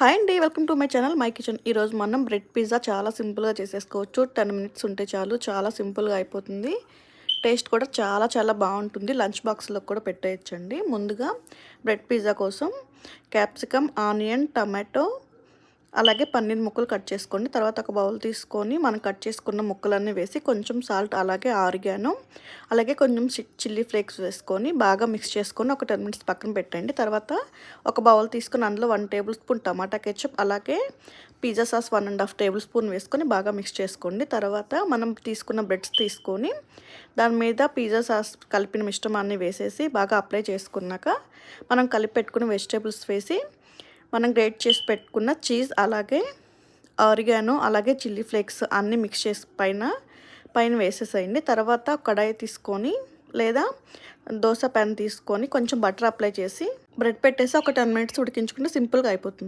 Hi అండి, welcome to my channel my kitchen. ఈరోజు మనం బ్రెడ్ పిజ్జా చాలా సింపుల్గా చేసేసుకోవచ్చు. 10 మినిట్స్ ఉంటే చాలు, చాలా సింపుల్గా అయిపోతుంది. టేస్ట్ కూడా చాలా చాలా బాగుంటుంది. లంచ్ బాక్స్లో కూడా పెట్టేయచ్చండి. ముందుగా బ్రెడ్ పిజ్జా కోసం క్యాప్సికమ్, ఆనియన్, టమాటో అలాగే పన్నీర్ ముక్కలు కట్ చేసుకోండి. తర్వాత ఒక బౌల్ తీసుకొని మనం కట్ చేసుకున్న ముక్కలన్నీ వేసి కొంచెం సాల్ట్, అలాగే ఆరిగానో, అలాగే కొంచెం చిల్లీ ఫ్లేక్స్ వేసుకొని బాగా మిక్స్ చేసుకొని ఒక 10 మినిట్స్ పక్కన పెట్టండి. తర్వాత ఒక బౌల్ తీసుకొని అందులో 1 టేబుల్ స్పూన్ టమాటా కెచప్, అలాగే పిజ్జా సాస్ 1½ టేబుల్ స్పూన్ వేసుకొని బాగా మిక్స్ చేసుకోండి. తర్వాత మనం తీసుకున్న బ్రెడ్స్ తీసుకొని దాని మీద పిజ్జా సాస్ కలిపిన మిశ్రమాన్ని వేసేసి బాగా అప్లై చేసుకున్నాక మనం కలిపి పెట్టుకున్న వెజిటేబుల్స్ వేసి మనం గ్రేట్ చేసి పెట్టుకున్న చీజ్, అలాగే ఆరిగానో, అలాగే చిల్లీ ఫ్లేక్స్ అన్నీ మిక్స్ చేసి పైన వేసేసేయండి. తర్వాత కడాయి తీసుకొని లేదా దోశ ప్యాన్ తీసుకొని కొంచెం బటర్ అప్లై చేసి బ్రెడ్ పెట్టేసి ఒక 10 మినిట్స్ ఉడికించుకుంటే సింపుల్గా అయిపోతుంది.